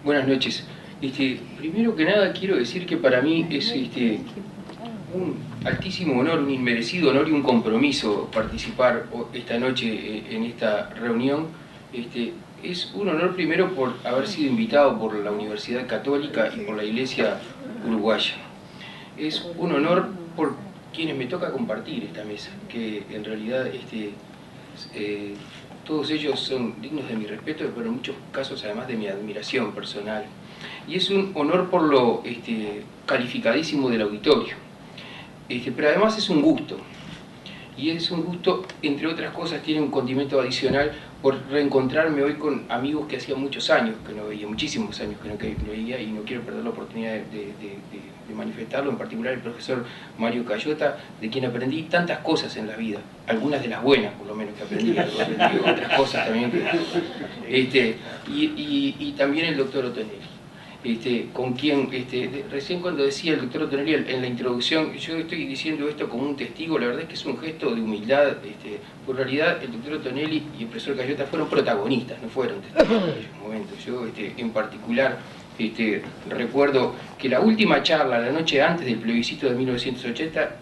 Buenas noches. Primero que nada quiero decir que para mí es un altísimo honor, un inmerecido honor y un compromiso participar esta noche en esta reunión. Es un honor primero por haber sido invitado por la Universidad Católica y por la Iglesia Uruguaya. Es un honor por quienes me toca compartir esta mesa, que en realidad todos ellos son dignos de mi respeto, pero en muchos casos además de mi admiración personal. Y es un honor por lo calificadísimo del auditorio. Pero además es un gusto. Y es un gusto, entre otras cosas, tiene un condimento adicional por reencontrarme hoy con amigos que hacía muchos años que no veía, muchísimos años que no veía, y no quiero perder la oportunidad de manifestarlo, en particular el profesor Mario Cayota, de quien aprendí tantas cosas en la vida, algunas de las buenas por lo menos que aprendí, otras cosas también, y también el doctor Ottonelli. Con quien, recién cuando decía el doctor Ottonelli en la introducción, yo estoy diciendo esto como un testigo, la verdad es que es un gesto de humildad, por realidad el doctor Ottonelli y el profesor Cayota fueron protagonistas, no fueron testigos en aquellos momentos. Yo en particular recuerdo que la última charla, la noche antes del plebiscito de 1980,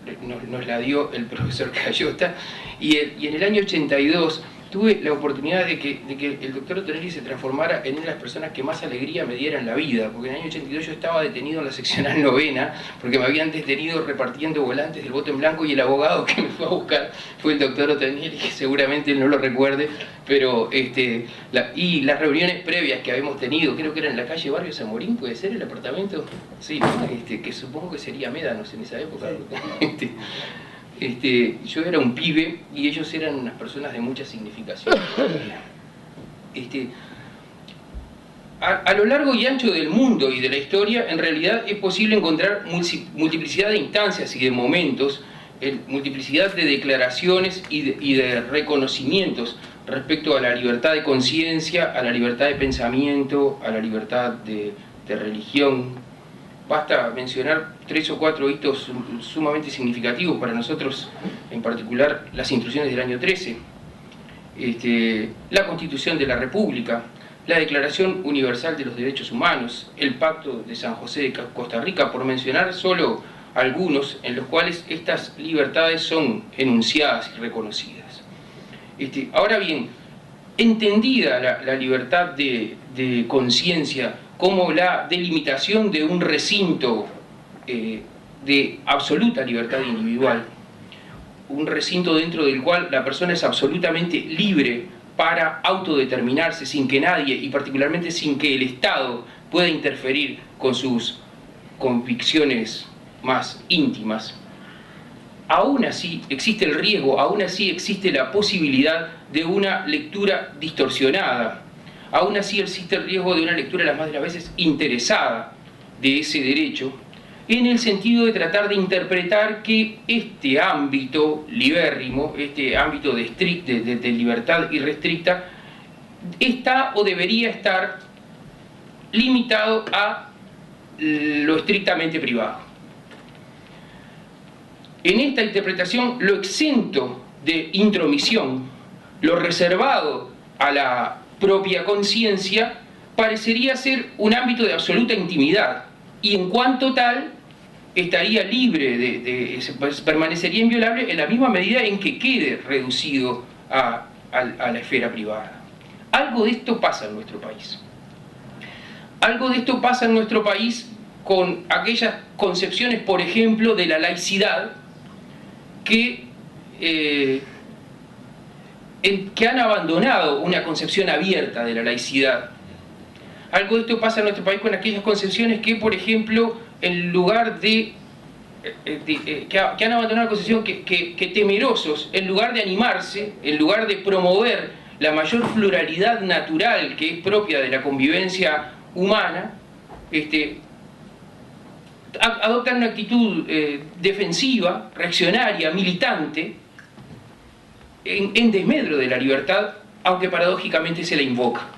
nos la dio el profesor Cayota, y en el año 82 tuve la oportunidad de que el doctor Ottonelli se transformara en una de las personas que más alegría me diera en la vida, porque en el año 82 yo estaba detenido en la seccional novena, porque me habían detenido repartiendo volantes del voto en blanco, y el abogado que me fue a buscar fue el doctor Ottonelli, que seguramente él no lo recuerde, pero y las reuniones previas que habíamos tenido, creo que era en la calle Barrio Zamorín, ¿puede ser el apartamento? Sí, ¿no? Que supongo que sería Médanos en esa época. Yo era un pibe y ellos eran unas personas de mucha significación. A lo largo y ancho del mundo y de la historia, en realidad es posible encontrar multiplicidad de instancias y de momentos, multiplicidad de declaraciones y de reconocimientos respecto a la libertad de conciencia, a la libertad de pensamiento, a la libertad de religión. Basta mencionar 3 o 4 hitos sumamente significativos para nosotros, en particular las instrucciones del año 13, la Constitución de la República, la Declaración Universal de los Derechos Humanos, el Pacto de San José de Costa Rica, por mencionar solo algunos en los cuales estas libertades son enunciadas y reconocidas. Ahora bien, entendida la libertad de conciencia como la delimitación de un recinto de absoluta libertad individual, un recinto dentro del cual la persona es absolutamente libre para autodeterminarse sin que nadie, y particularmente sin que el Estado, pueda interferir con sus convicciones más íntimas. Aún así existe el riesgo, aún así existe la posibilidad de una lectura distorsionada. Aún así existe el riesgo de una lectura las más de las veces interesada de ese derecho, en el sentido de tratar de interpretar que este ámbito libérrimo, este ámbito de libertad irrestricta, está o debería estar limitado a lo estrictamente privado. En esta interpretación, lo exento de intromisión, lo reservado a la propia conciencia, parecería ser un ámbito de absoluta intimidad, y en cuanto tal estaría libre, permanecería inviolable en la misma medida en que quede reducido a la esfera privada. Algo de esto pasa en nuestro país. Algo de esto pasa en nuestro país con aquellas concepciones, por ejemplo, de la laicidad que han abandonado una concepción abierta de la laicidad. Algo de esto pasa en nuestro país con aquellas concepciones que, por ejemplo, en lugar que han abandonado la concepción que temerosos, en lugar de animarse, en lugar de promover la mayor pluralidad natural que es propia de la convivencia humana, adoptan una actitud defensiva, reaccionaria, militante, en desmedro de la libertad, aunque paradójicamente se la invoca.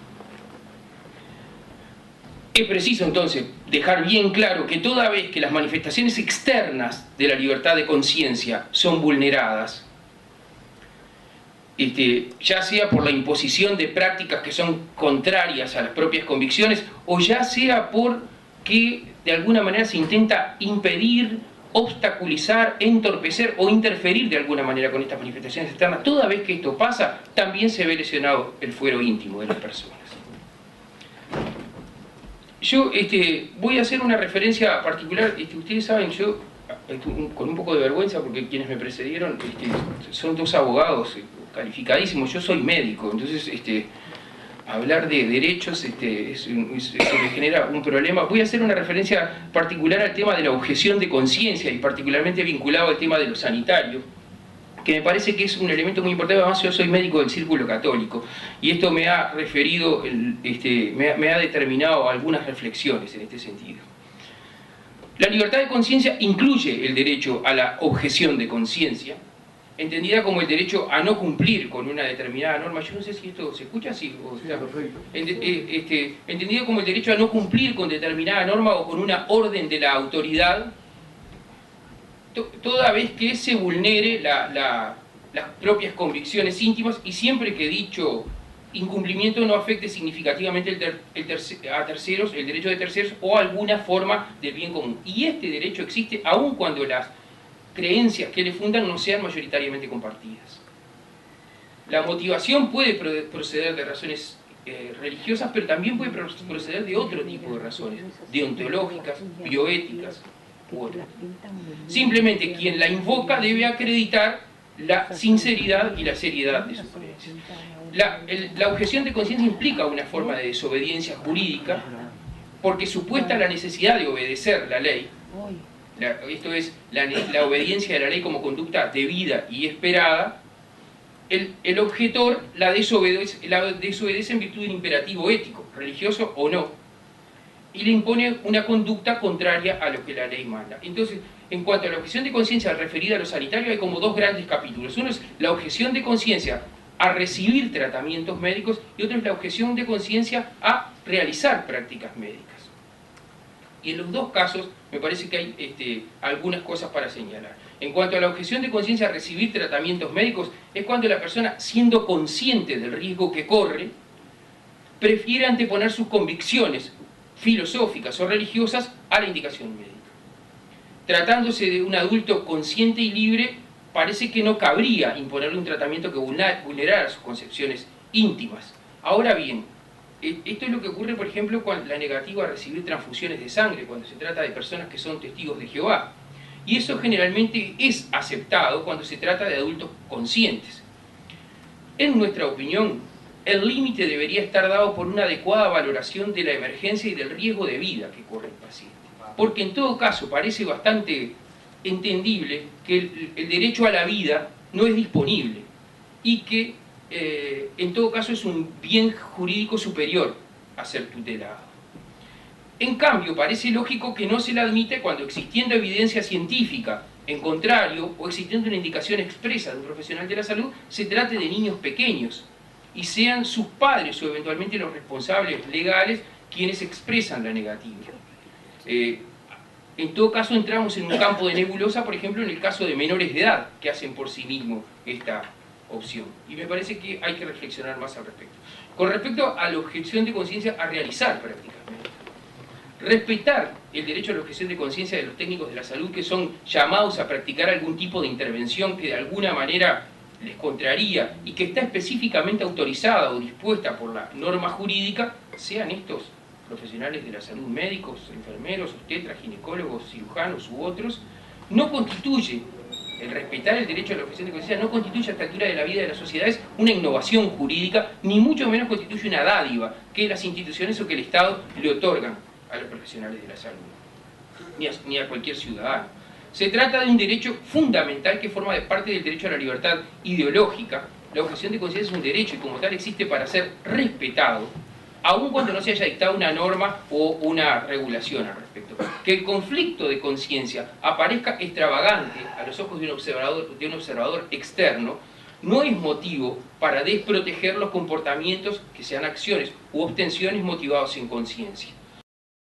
Es preciso entonces dejar bien claro que toda vez que las manifestaciones externas de la libertad de conciencia son vulneradas, ya sea por la imposición de prácticas que son contrarias a las propias convicciones, o ya sea porque de alguna manera se intenta impedir, obstaculizar, entorpecer o interferir de alguna manera con estas manifestaciones externas. Toda vez que esto pasa, también se ve lesionado el fuero íntimo de las personas. Yo voy a hacer una referencia particular. Ustedes saben, yo, con un poco de vergüenza, porque quienes me precedieron son dos abogados calificadísimos. Yo soy médico, entonces hablar de derechos eso me genera un problema. Voy a hacer una referencia particular al tema de la objeción de conciencia, y particularmente vinculado al tema de lo sanitario, que me parece que es un elemento muy importante. Además, yo soy médico del Círculo Católico, y esto me ha referido, me ha determinado algunas reflexiones en este sentido. La libertad de conciencia incluye el derecho a la objeción de conciencia, entendida como el derecho a no cumplir con una determinada norma. Yo no sé si esto se escucha así. Sí, perfecto. Entendida como el derecho a no cumplir con determinada norma o con una orden de la autoridad, toda vez que se vulnere las propias convicciones íntimas, y siempre que dicho incumplimiento no afecte significativamente a terceros, el derecho de terceros o alguna forma del bien común. Y este derecho existe aun cuando las creencias que le fundan no sean mayoritariamente compartidas. La motivación puede proceder de razones religiosas, pero también puede proceder de otro tipo de razones, deontológicas, bioéticas u otras. Simplemente quien la invoca debe acreditar la sinceridad y la seriedad de su creencia. La objeción de conciencia implica una forma de desobediencia jurídica, porque supuesta la necesidad de obedecer la ley. Esto es, la obediencia de la ley como conducta debida y esperada. El objetor la desobedece en virtud de un imperativo ético, religioso o no, y le impone una conducta contraria a lo que la ley manda. Entonces, en cuanto a la objeción de conciencia referida a lo sanitario, hay como dos grandes capítulos. Uno es la objeción de conciencia a recibir tratamientos médicos, y otro es la objeción de conciencia a realizar prácticas médicas. Y en los dos casos me parece que hay algunas cosas para señalar. En cuanto a la objeción de conciencia a recibir tratamientos médicos, es cuando la persona, siendo consciente del riesgo que corre, prefiere anteponer sus convicciones filosóficas o religiosas a la indicación médica. Tratándose de un adulto consciente y libre, parece que no cabría imponerle un tratamiento que vulnerara sus concepciones íntimas. Ahora bien, esto es lo que ocurre, por ejemplo, con la negativa a recibir transfusiones de sangre, cuando se trata de personas que son testigos de Jehová. Y eso generalmente es aceptado cuando se trata de adultos conscientes. En nuestra opinión, el límite debería estar dado por una adecuada valoración de la emergencia y del riesgo de vida que corre el paciente. Porque en todo caso parece bastante entendible que el derecho a la vida no es disponible, y que en todo caso es un bien jurídico superior a ser tutelado. En cambio, parece lógico que no se la admite cuando, existiendo evidencia científica en contrario, o existiendo una indicación expresa de un profesional de la salud, se trate de niños pequeños y sean sus padres o eventualmente los responsables legales quienes expresan la negativa. En todo caso entramos en un campo de nebulosa, por ejemplo, en el caso de menores de edad que hacen por sí mismos esta opción. Y me parece que hay que reflexionar más al respecto. Con respecto a la objeción de conciencia a realizar prácticas médicas, respetar el derecho a la objeción de conciencia de los técnicos de la salud que son llamados a practicar algún tipo de intervención que de alguna manera les contraría y que está específicamente autorizada o dispuesta por la norma jurídica, sean estos profesionales de la salud, médicos, enfermeros, obstetras, ginecólogos, cirujanos u otros, no constituye, el respetar el derecho a la objeción de conciencia no constituye a esta altura de la vida de las sociedades una innovación jurídica, ni mucho menos constituye una dádiva que las instituciones o que el Estado le otorgan a los profesionales de la salud, ni a cualquier ciudadano. Se trata de un derecho fundamental que forma parte del derecho a la libertad ideológica. La objeción de conciencia es un derecho y como tal existe para ser respetado, aun cuando no se haya dictado una norma o una regulación al respecto. Que el conflicto de conciencia aparezca extravagante a los ojos de un observador externo no es motivo para desproteger los comportamientos que sean acciones u obtenciones motivados en conciencia.